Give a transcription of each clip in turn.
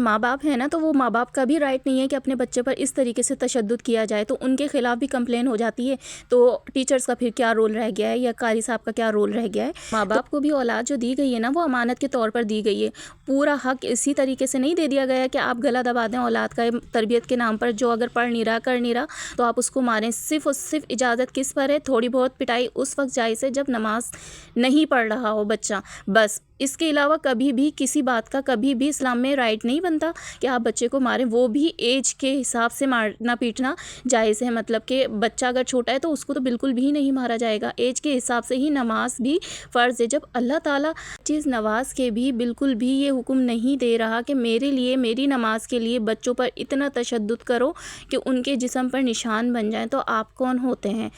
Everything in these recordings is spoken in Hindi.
माँ बाप है ना, तो वो माँ बाप का भी राइट नहीं है कि अपने बच्चे पर इस तरीके से तशद्दुद किया जाए, तो उनके खिलाफ भी कंप्लेन हो जाती है। तो टीचर्स का फिर क्या रोल रह गया है या कारी साहब का क्या रोल रह गया है। माँ बाप को भी औलाद जो दी गई है ना, वो अमानत के तौर पर दी गई है। पूरा हक इसी तरीके से नहीं दे दिया गया कि आप गला दबा दें औलाद का तरबियत के नाम पर। जो अगर पढ़ नहीं रहा, कर नहीं रहा, तो आप उसको मारें। सिर्फ और सिर्फ इजाज़त किस पर है? थोड़ी बहुत पिटाई उस वक्त जायज़ है जब नमाज नहीं पढ़ रहा हो बच्चा, बस। इसके अलावा कभी भी किसी बात का कभी भी इस्लाम में राइट नहीं बनता कि आप बच्चे को मारें, वो भी एज के हिसाब से मारना पीटना जायज़ है। मतलब कि बच्चा अगर छोटा है तो उसको तो बिल्कुल भी नहीं मारा जाएगा। एज के हिसाब से ही नमाज भी फ़र्ज़ है। जब अल्लाह ताला चीज़ नवाज के भी बिल्कुल भी ये हुक्म नहीं दे रहा कि मेरे लिए, मेरी नमाज के लिए बच्चों पर इतना तशद्दुद करो कि उनके जिस्म पर निशान बन जाएँ, तो आप कौन होते हैं?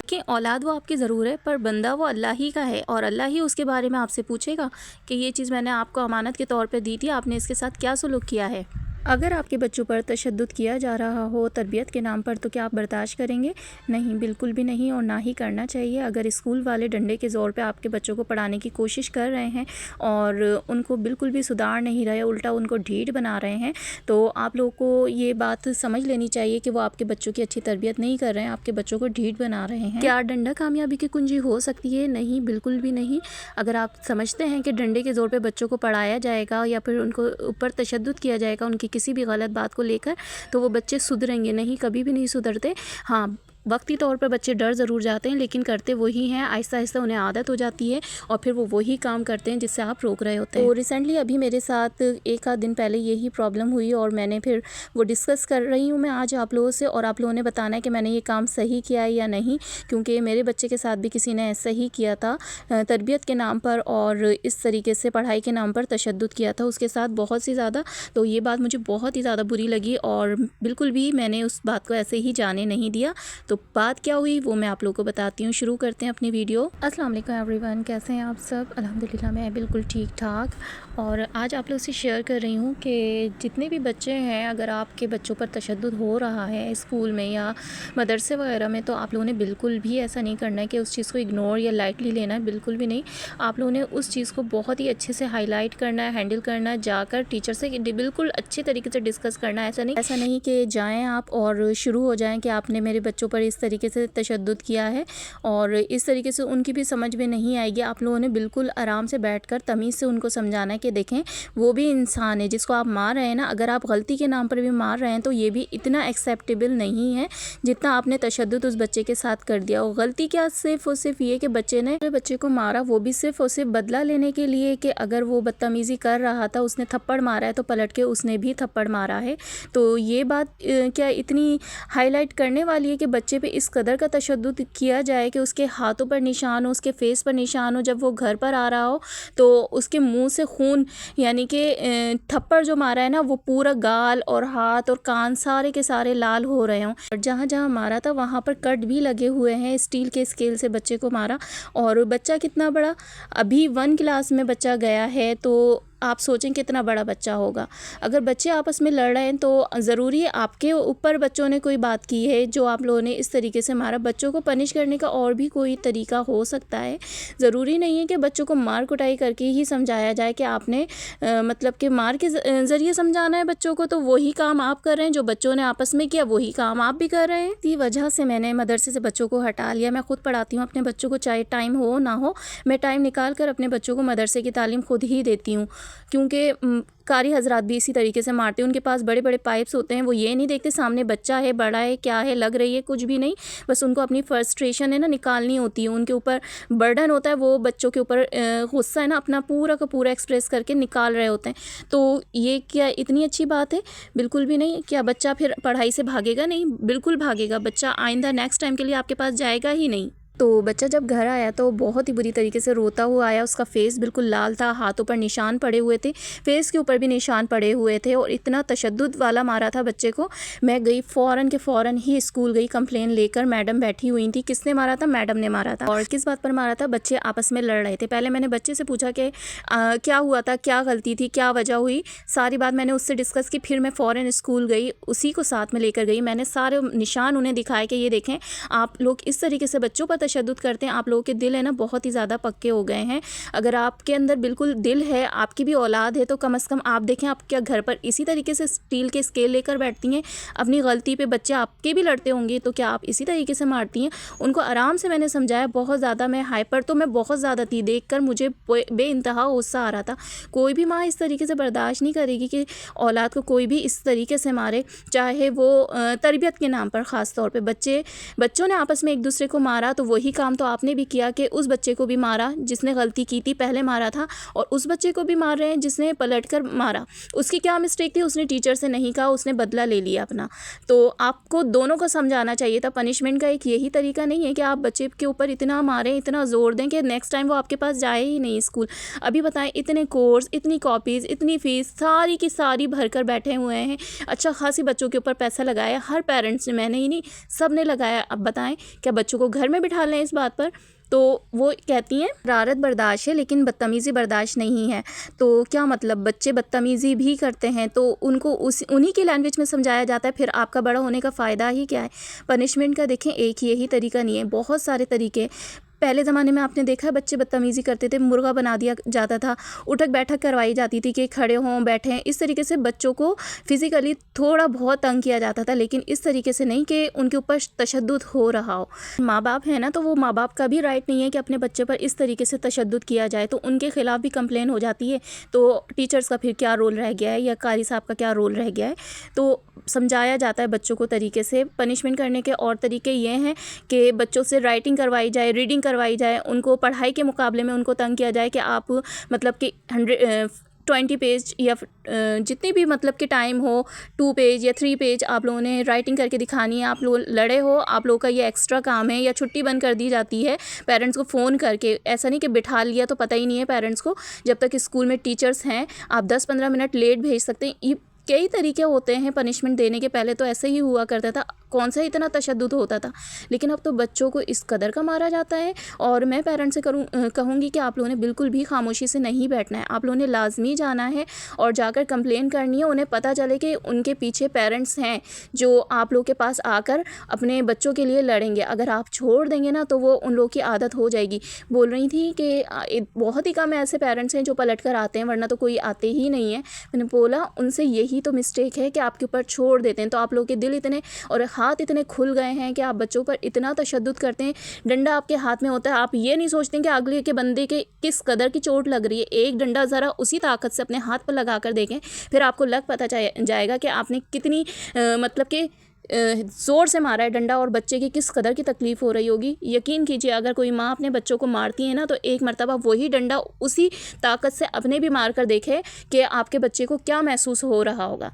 कि औलाद वो आपकी ज़रूर है, पर बंदा वो अल्लाह ही का है और अल्लाह ही उसके बारे में आपसे पूछेगा कि ये चीज़ मैंने आपको अमानत के तौर पे दी थी, आपने इसके साथ क्या सलूक किया है। अगर आपके बच्चों पर तशद्दुद किया जा रहा हो तरबियत के नाम पर, तो क्या आप बर्दाश्त करेंगे? नहीं, बिल्कुल भी नहीं, और ना ही करना चाहिए। अगर स्कूल वाले डंडे के ज़ोर पे आपके बच्चों को पढ़ाने की कोशिश कर रहे हैं और उनको बिल्कुल भी सुधार नहीं रहे, उल्टा उनको ढीठ बना रहे हैं, तो आप लोगों को ये बात समझ लेनी चाहिए कि वो आपके बच्चों की अच्छी तरबियत नहीं कर रहे हैं, आपके बच्चों को ढीठ बना रहे हैं। क्या डंडा कामयाबी की कुंजी हो सकती है? नहीं, बिल्कुल भी नहीं। अगर आप समझते हैं कि डंडे के ज़ोर पे बच्चों को पढ़ाया जाएगा या फिर उनको ऊपर तशद्दुद किया जाएगा उनकी किसी भी गलत बात को लेकर, तो वो बच्चे सुधरेंगे नहीं, कभी भी नहीं सुधरते। हाँ, वक्ती तौर पर बच्चे डर ज़रूर जाते हैं, लेकिन करते वही हैं। आहिस्ता आहिस्ता उन्हें आदत हो जाती है और फिर वो वही काम करते हैं जिससे आप रोक रहे होते हैं। तो रिसेंटली अभी मेरे साथ एक आध दिन पहले यही प्रॉब्लम हुई और मैंने फिर वो डिस्कस कर रही हूँ मैं आज आप लोगों से, और आप लोगों ने बताना है कि मैंने ये काम सही किया है या नहीं, क्योंकि मेरे बच्चे के साथ भी किसी ने ऐसा ही किया था, तरबियत के नाम पर और इस तरीके से पढ़ाई के नाम पर तशद्दुद किया था उसके साथ बहुत सी ज़्यादा। तो ये बात मुझे बहुत ही ज़्यादा बुरी लगी और बिल्कुल भी मैंने उस बात को ऐसे ही जाने नहीं दिया। तो बात क्या हुई वो मैं आप लोगों को बताती हूँ। शुरू करते हैं अपनी वीडियो। अस्सलाम वालेकुम एवरीवन, कैसे हैं आप सब? अल्हम्दुलिल्लाह मैं बिल्कुल ठीक ठाक। और आज आप लोगों से शेयर कर रही हूँ कि जितने भी बच्चे हैं, अगर आपके बच्चों पर तशद्दुद हो रहा है स्कूल में या मदरसे वगैरह में, तो आप लोगों ने बिल्कुल भी ऐसा नहीं करना है कि उस चीज़ को इग्नोर या लाइटली लेना है, बिल्कुल भी नहीं। आप लोगों ने उस चीज़ को बहुत ही अच्छे से हाईलाइट करना है, हैंडल करना है, जाकर टीचर से बिल्कुल अच्छे तरीके से डिस्कस करना है। ऐसा नहीं कि जाएँ आप और शुरू हो जाएँ कि आपने मेरे बच्चों पर इस तरीके से तशद्दुद किया है, और इस तरीके से उनकी भी समझ में नहीं आएगी। आप लोगों ने बिल्कुल आराम से बैठकर तमीज़ से उनको समझाना है कि देखें वो भी इंसान है, जिसको आप मार रहे हैं ना, अगर आप गलती के नाम पर भी मार रहे हैं तो ये भी इतना एक्सेप्टेबल नहीं है जितना आपने तशद्दुद उस बच्चे के साथ कर दिया। और गलती क्या, सिर्फ और सिर्फ ये कि बच्चे ने बच्चे को मारा, वो भी सिर्फ और सिर्फ बदला लेने के लिए कि अगर वो बदतमीज़ी कर रहा था, उसने थप्पड़ मारा है तो पलट के उसने भी थप्पड़ मारा है। तो ये बात क्या इतनी हाईलाइट करने वाली है कि बच्चे पे इस कदर का तशद्दुद किया जाए कि उसके हाथों पर निशान हो, उसके फेस पर निशान हो, जब वो घर पर आ रहा हो तो उसके मुंह से खून, यानी कि थप्पड़ जो मारा है ना, वो पूरा गाल और हाथ और कान सारे के सारे लाल हो रहे हों। और जहाँ जहाँ मारा था वहाँ पर कट भी लगे हुए हैं, स्टील के स्केल से बच्चे को मारा। और बच्चा कितना बड़ा, अभी 1 क्लास में बच्चा गया है, तो आप सोचें कितना बड़ा बच्चा होगा। अगर बच्चे आपस में लड़ रहे हैं तो ज़रूरी है आपके ऊपर बच्चों ने कोई बात की है जो आप लोगों ने इस तरीके से मारा। बच्चों को पनिश करने का और भी कोई तरीका हो सकता है। ज़रूरी नहीं है कि बच्चों को मार कुटाई करके ही समझाया जाए कि आपने मतलब कि मार के ज़रिए समझाना है बच्चों को, तो वही काम आप कर रहे हैं जो बच्चों ने आपस में किया, वही काम आप भी कर रहे हैं। इसी वजह से मैंने मदरसे से बच्चों को हटा लिया। मैं खुद पढ़ाती हूँ अपने बच्चों को, चाहे टाइम हो ना हो, मैं टाइम निकाल कर अपने बच्चों को मदरसे की तालीम खुद ही देती हूँ, क्योंकि कारी हजरात भी इसी तरीके से मारते हैं। उनके पास बड़े बड़े पाइप्स होते हैं, वो ये नहीं देखते सामने बच्चा है, बड़ा है, क्या है, लग रही है, कुछ भी नहीं। बस उनको अपनी फ्रस्ट्रेशन है ना निकालनी होती है, उनके ऊपर बर्डन होता है, वो बच्चों के ऊपर गुस्सा है ना अपना पूरा का पूरा एक्सप्रेस करके निकाल रहे होते हैं। तो ये क्या इतनी अच्छी बात है? बिल्कुल भी नहीं। क्या बच्चा फिर पढ़ाई से भागेगा? नहीं, बिल्कुल भागेगा। बच्चा आइंदा नेक्स्ट टाइम के लिए आपके पास जाएगा ही नहीं। तो बच्चा जब घर आया तो बहुत ही बुरी तरीके से रोता हुआ आया। उसका फेस बिल्कुल लाल था, हाथों पर निशान पड़े हुए थे, फेस के ऊपर भी निशान पड़े हुए थे, और इतना तशद्दुद वाला मारा था बच्चे को। मैं गई फ़ौरन के फ़ौरन ही स्कूल गई कंप्लेन लेकर। मैडम बैठी हुई थी। किसने मारा था? मैडम ने मारा था। और किस बात पर मारा था? बच्चे आपस में लड़ रहे थे। पहले मैंने बच्चे से पूछा कि क्या हुआ था, क्या गलती थी, क्या वजह हुई, सारी बात मैंने उससे डिस्कस की। फिर मैं फ़ौरन स्कूल गई, उसी को साथ में लेकर गई। मैंने सारे निशान उन्हें दिखाए कि ये देखें, आप लोग इस तरीके से बच्चों पर तशद्दुद करते हैं। आप लोगों के दिल है ना बहुत ही ज़्यादा पक्के हो गए हैं। अगर आपके अंदर बिल्कुल दिल है, आपकी भी औलाद है, तो कम से कम आप देखें आप क्या घर पर इसी तरीके से स्टील के स्केल लेकर बैठती हैं? अपनी गलती पे बच्चे आपके भी लड़ते होंगे तो क्या आप इसी तरीके से मारती हैं? उनको आराम से मैंने समझाया। बहुत ज़्यादा मैं हाइपर तो मैं बहुत ज़्यादा थी, देखकर मुझे बेइंतहा गुस्सा आ रहा था। कोई भी माँ इस तरीके से बर्दाश्त नहीं करेगी कि औलाद को कोई भी इस तरीके से मारे, चाहे वो तरबियत के नाम पर। ख़ास तौर पे बच्चों ने आपस में एक दूसरे को मारा, तो वही काम तो आपने भी किया कि उस बच्चे को भी मारा जिसने गलती की थी, पहले मारा था, और उस बच्चे को भी मार रहे हैं जिसने पलट कर मारा। उसकी क्या मिस्टेक थी? उसने टीचर से नहीं कहा, उसने बदला ले लिया अपना। तो आपको दोनों को समझाना चाहिए था। पनिशमेंट का एक यही तरीका नहीं है कि आप बच्चे के ऊपर इतना मारें, इतना ज़ोर दें कि नेक्स्ट टाइम वो आपके पास जाए ही नहीं स्कूल। अभी बताएं, इतने कोर्स, इतनी कॉपीज़, इतनी फ़ीस सारी की सारी भर कर बैठे हुए हैं। अच्छा खासी बच्चों के ऊपर पैसा लगाया हर पेरेंट्स ने, मैंने ही नहीं, सब ने लगाया। अब बताएं क्या बच्चों को घर में बिठा लें इस बात पर? तो वो कहती हैं शरारत बर्दाश्त है लेकिन बदतमीज़ी बर्दाश्त नहीं है। तो क्या मतलब, बच्चे बदतमीज़ी भी करते हैं तो उनको उन्हीं की लैंग्वेज में समझाया जाता है, फिर आपका बड़ा होने का फ़ायदा ही क्या है? पनिशमेंट का देखें एक यही तरीका नहीं है, बहुत सारे तरीके। पहले ज़माने में आपने देखा है बच्चे बदतमीज़ी करते थे, मुर्गा बना दिया जाता था, उठक बैठक करवाई जाती थी कि खड़े हों, बैठें। इस तरीके से बच्चों को फिज़िकली थोड़ा बहुत तंग किया जाता था, लेकिन इस तरीके से नहीं कि उनके ऊपर तशद्दुद हो रहा हो। माँ बाप है ना, तो वो माँ बाप का भी राइट नहीं है कि अपने बच्चे पर इस तरीके से तशद्दुद किया जाए, तो उनके ख़िलाफ़ भी कंप्लेन हो जाती है। तो टीचर्स का फिर क्या रोल रह गया है, या कारी साहब का क्या रोल रह गया है? तो समझाया जाता है बच्चों को तरीके से। पनिशमेंट करने के और तरीके ये हैं कि बच्चों से राइटिंग करवाई जाए, रीडिंग करवाई जाए, उनको पढ़ाई के मुकाबले में उनको तंग किया जाए कि आप मतलब कि 20 पेज या जितनी भी मतलब कि टाइम हो, 2 पेज या 3 पेज आप लोगों ने राइटिंग करके दिखानी है। आप लोग लड़े हो, आप लोगों का ये एक्स्ट्रा काम है, या छुट्टी बंद कर दी जाती है पेरेंट्स को फ़ोन करके। ऐसा नहीं कि बिठा लिया तो पता ही नहीं है पेरेंट्स को, जब तक स्कूल में टीचर्स हैं आप 10-15 मिनट लेट भेज सकते हैं। ये कई तरीके होते हैं पनिशमेंट देने के। पहले तो ऐसे ही हुआ करता था, कौन सा इतना तशद्दुद होता था, लेकिन अब तो बच्चों को इस कदर का मारा जाता है। और मैं पेरेंट्स से कहूँगी कि आप लोगों ने बिल्कुल भी खामोशी से नहीं बैठना है, आप लोगों ने लाजमी जाना है और जाकर कंप्लेन करनी है। उन्हें पता चले कि उनके पीछे पेरेंट्स हैं जो आप लोग के पास आकर अपने बच्चों के लिए लड़ेंगे। अगर आप छोड़ देंगे ना तो वो उन लोग की आदत हो जाएगी। बोल रही थी कि बहुत ही कम ऐसे पेरेंट्स हैं जो पलट कर आते हैं, वरना तो कोई आते ही नहीं है। मैंने बोला उनसे यही तो मिस्टेक है कि आपके ऊपर छोड़ देते हैं, तो आप लोग के दिल इतने और हाथ इतने खुल गए हैं कि आप बच्चों पर इतना तशद्दुद करते हैं। डंडा आपके हाथ में होता है, आप ये नहीं सोचते कि अगले के बंदे के किस कदर की चोट लग रही है। एक डंडा ज़रा उसी ताकत से अपने हाथ पर लगा कर देखें, फिर आपको पता जाएगा कि आपने कितनी मतलब कि ज़ोर से मारा है डंडा, और बच्चे की किस कदर की तकलीफ़ हो रही होगी। यकीन कीजिए अगर कोई माँ अपने बच्चों को मारती है ना, तो एक मर्तबा वही डंडा उसी ताकत से अपने भी मार कर देखे कि आपके बच्चे को क्या महसूस हो रहा होगा।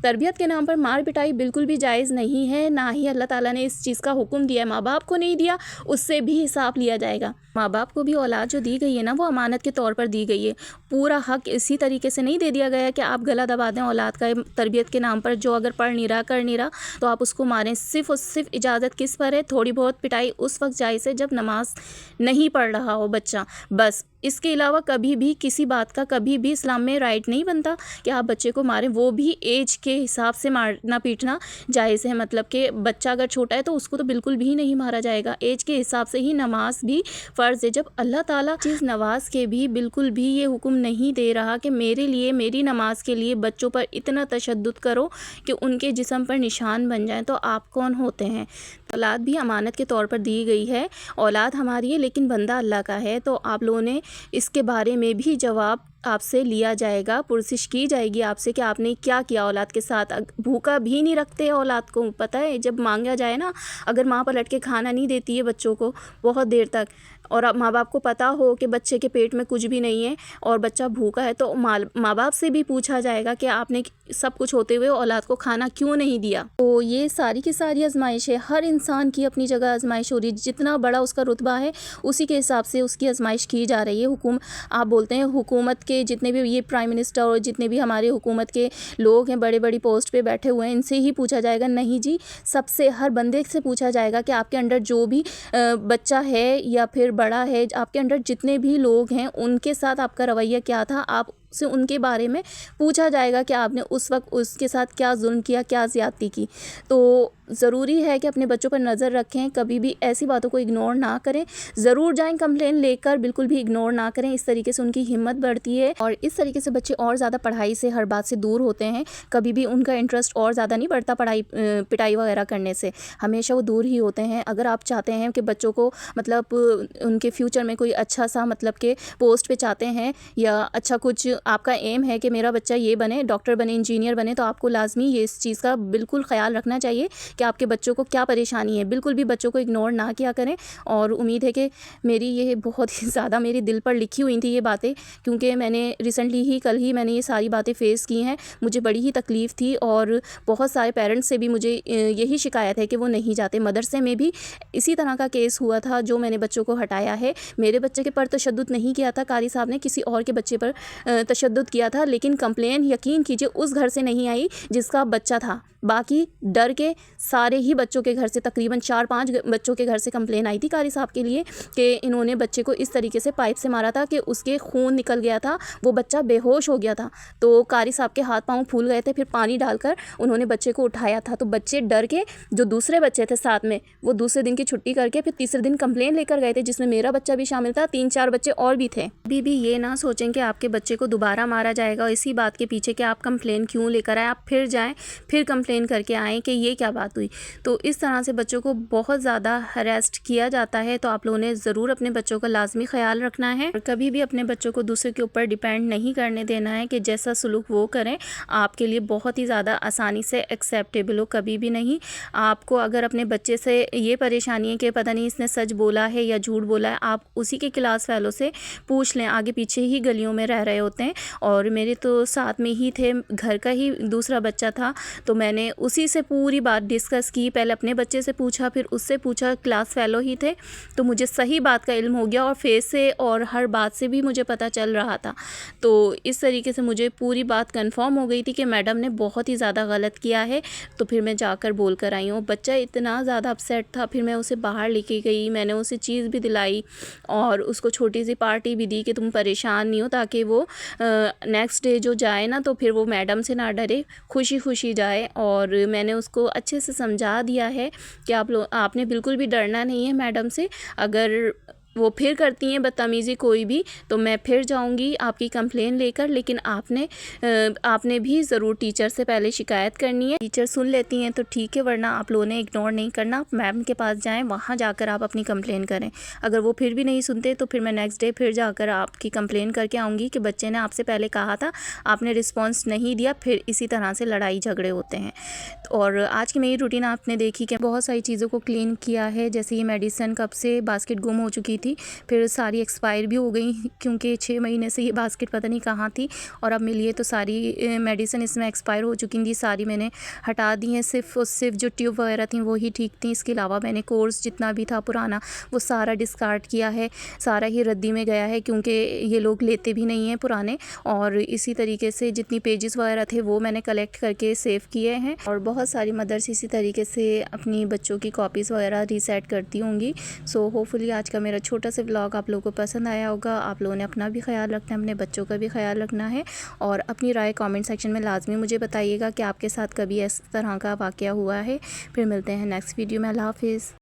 तरबियत के नाम पर मार पिटाई बिल्कुल भी जायज़ नहीं है, ना ही अल्लाह ताला ने इस चीज़ का हुक्म दिया है। माँ बाप को नहीं दिया, उससे भी हिसाब लिया जाएगा। माँ बाप को भी औलाद जो दी गई है ना, वो अमानत के तौर पर दी गई है। पूरा हक इसी तरीके से नहीं दे दिया गया कि आप गला दबा दें औलाद का तरबियत के नाम पर। जो अगर पढ़ नहीं रहा, कर नहीं रहा, तो आप उसको मारें। सिर्फ़ और सिर्फ इजाज़त किस पर है? थोड़ी बहुत पिटाई उस वक्त जायज़ है जब नमाज नहीं पढ़ रहा हो बच्चा, बस। इसके अलावा कभी भी किसी बात का कभी भी इस्लाम में राइट नहीं बनता कि आप बच्चे को मारें, वो भी एज के हिसाब से मारना पीटना जायज़ है। मतलब कि बच्चा अगर छोटा है तो उसको तो बिल्कुल भी नहीं मारा जाएगा, एज के हिसाब से ही नमाज भी फ़र्ज़ है। जब अल्लाह ताला चीज़ नवाज के भी बिल्कुल भी ये हुक्म नहीं दे रहा कि मेरे लिए, मेरी नमाज के लिए बच्चों पर इतना तशद्दुद करो कि उनके जिस्म पर निशान बन जाए, तो आप कौन होते हैं? औलाद भी अमानत के तौर पर दी गई है। औलाद हमारी है लेकिन बंदा अल्लाह का है, तो आप लोगों ने इसके बारे में भी जवाब आपसे लिया जाएगा, पुरसिश की जाएगी आपसे कि आपने क्या किया औलाद के साथ। भूखा भी नहीं रखते औलाद को, पता है जब मांगा जाए ना, अगर माँ पलट के खाना नहीं देती है बच्चों को बहुत देर तक, और अब माँ बाप को पता हो कि बच्चे के पेट में कुछ भी नहीं है और बच्चा भूखा है, तो माँ बाप से भी पूछा जाएगा कि आपने सब कुछ होते हुए औलाद को खाना क्यों नहीं दिया। तो ये सारी की सारी आजमाइश है। हर इंसान की अपनी जगह आजमाइश हो रही है, जितना बड़ा उसका रुतबा है उसी के हिसाब से उसकी आजमाइश की जा रही है। आप बोलते हैं हुकूमत के जितने भी ये प्राइम मिनिस्टर और जितने भी हमारे हुकूमत के लोग हैं, बड़े बड़ी पोस्ट पे बैठे हुए हैं, इनसे ही पूछा जाएगा? नहीं जी, सबसे, हर बंदे से पूछा जाएगा कि आपके अंडर जो भी बच्चा है या फिर बड़ा है, आपके अंडर जितने भी लोग हैं उनके साथ आपका रवैया क्या था, आप से उनके बारे में पूछा जाएगा कि आपने उस वक्त उसके साथ क्या जुल्म किया, क्या ज़्यादती की। तो ज़रूरी है कि अपने बच्चों पर नज़र रखें, कभी भी ऐसी बातों को इग्नोर ना करें, ज़रूर जाएं कंप्लेन लेकर, बिल्कुल भी इग्नोर ना करें। इस तरीके से उनकी हिम्मत बढ़ती है और इस तरीके से बच्चे और ज़्यादा पढ़ाई से, हर बात से दूर होते हैं। कभी भी उनका इंटरेस्ट और ज़्यादा नहीं बढ़ता पढ़ाई पिटाई वगैरह करने से, हमेशा वो दूर ही होते हैं। अगर आप चाहते हैं कि बच्चों को मतलब उनके फ्यूचर में कोई अच्छा सा मतलब के पोस्ट पे चाहते हैं या अच्छा कुछ आपका एम है कि मेरा बच्चा ये बने, डॉक्टर बने, इंजीनियर बने, तो आपको लाजमी ये इस चीज़ का बिल्कुल ख्याल रखना चाहिए कि आपके बच्चों को क्या परेशानी है। बिल्कुल भी बच्चों को इग्नोर ना किया करें। और उम्मीद है कि मेरी ये बहुत ही ज़्यादा मेरे दिल पर लिखी हुई थी ये बातें, क्योंकि मैंने रिसेंटली ही कल ही मैंने ये सारी बातें फेस की हैं। मुझे बड़ी ही तकलीफ़ थी और बहुत सारे पेरेंट्स से भी मुझे यही शिकायत है कि वो नहीं जाते। मदरसे में भी इसी तरह का केस हुआ था जो मैंने बच्चों को हटाया है। मेरे बच्चे के पर तशद्दुद नहीं किया था कारी साहब ने, किसी और के बच्चे पर तशद्दुद किया था, लेकिन कंप्लेन यकीन कीजिए उस घर से नहीं आई जिसका बच्चा था। बाकी डर के सारे ही बच्चों के घर से, तकरीबन 4-5 बच्चों के घर से कंप्लेन आई थी कारी साहब के लिए कि इन्होंने बच्चे को इस तरीके से पाइप से मारा था कि उसके खून निकल गया था, वो बच्चा बेहोश हो गया था। तो कारी साहब के हाथ पाँव फूल गए थे, फिर पानी डालकर उन्होंने बच्चे को उठाया था। तो बच्चे डर के, जो दूसरे बच्चे थे साथ में, वो दूसरे दिन की छुट्टी करके फिर तीसरे दिन कंप्लेन लेकर गए थे, जिसमें मेरा बच्चा भी शामिल था, 3-4 बच्चे और भी थे। अभी भी ये ना सोचें कि आपके बच्चे को दोबारा मारा जाएगा इसी बात के पीछे कि आप कंप्लेन क्यों लेकर आए। आप फिर जाएँ, फिर कंप्लेन करके आएँ कि ये क्या बात हुई। तो इस तरह से बच्चों को बहुत ज़्यादा हरेस्ट किया जाता है। तो आप लोगों ने ज़रूर अपने बच्चों का लाजमी ख्याल रखना है और कभी भी अपने बच्चों को दूसरे के ऊपर डिपेंड नहीं करने देना है कि जैसा सलूक वो करें आपके लिए बहुत ही ज़्यादा आसानी से एक्सेप्टेबल हो। कभी भी नहीं। आपको अगर अपने बच्चे से ये परेशानी है कि पता नहीं इसने सच बोला है या झूठ बोला है, आप उसी के क्लास वालों से पूछ लें। आगे पीछे ही गलियों में रह रहे होते हैं और मेरे तो साथ में ही थे, घर का ही दूसरा बच्चा था, तो मैंने उसी से पूरी बात डिस्कस की। पहले अपने बच्चे से पूछा, फिर उससे पूछा, क्लास फेलो ही थे, तो मुझे सही बात का इल्म हो गया और फेस से और हर बात से भी मुझे पता चल रहा था। तो इस तरीके से मुझे पूरी बात कंफर्म हो गई थी कि मैडम ने बहुत ही ज़्यादा गलत किया है। तो फिर मैं जाकर बोल कर आई हूँ। बच्चा इतना ज़्यादा अपसेट था, फिर मैं उसे बाहर लेके गई, मैंने उसे चीज़ भी दिलाई और उसको छोटी सी पार्टी भी दी कि तुम परेशान नहीं हो, ताकि वो नेक्स्ट डे जो जाए ना तो फिर वो मैडम से ना डरे, खुशी खुशी जाए। और मैंने उसको अच्छे से समझा दिया है कि आपने बिल्कुल भी डरना नहीं है मैडम से। अगर वो फिर करती हैं बदतमीज़ी कोई भी, तो मैं फिर जाऊंगी आपकी कंप्लेन लेकर, लेकिन आपने भी ज़रूर टीचर से पहले शिकायत करनी है। टीचर सुन लेती हैं तो ठीक है, वरना आप लोगों ने इग्नोर नहीं करना। आप मैम के पास जाएं, वहाँ जाकर आप अपनी कंप्लेन करें। अगर वो फिर भी नहीं सुनते तो फिर मैं नेक्स्ट डे फिर जाकर आपकी कंप्लेन करके आऊँगी कि बच्चे ने आपसे पहले कहा था, आपने रिस्पॉन्स नहीं दिया। फिर इसी तरह से लड़ाई झगड़े होते हैं। और आज की मेरी रूटीन आपने देखी कि बहुत सारी चीज़ों को क्लीन किया है। जैसे ये मेडिसिन कब से बास्केट गुम हो चुकी थी, फिर सारी एक्सपायर भी हो गई, क्योंकि 6 महीने से ये बास्केट पता नहीं कहाँ थी और अब मिली है। तो सारी मेडिसिन इसमें एक्सपायर हो चुकी थी, सारी मैंने हटा दी हैं। सिर्फ जो ट्यूब वगैरह थी वो ही ठीक थी। इसके अलावा मैंने कोर्स जितना भी था पुराना वो सारा डिस्कार्ड किया है, सारा ही रद्दी में गया है, क्योंकि ये लोग लेते भी नहीं हैं पुराने। और इसी तरीके से जितनी पेजेस वगैरह थे वो मैंने कलेक्ट करके सेव किए हैं। और बहुत सारी मदर्स इसी तरीके से अपनी बच्चों की कॉपीज़ वगैरह रीसेट करती होंगी। सो होपफुली आज का मेरा छोटा सा व्लॉग आप लोगों को पसंद आया होगा। आप लोगों ने अपना भी ख्याल रखना है, अपने बच्चों का भी ख्याल रखना है और अपनी राय कमेंट सेक्शन में लाजमी मुझे बताइएगा कि आपके साथ कभी इस तरह का वाक़या हुआ है। फिर मिलते हैं नेक्स्ट वीडियो में। अल्लाह हाफिज़।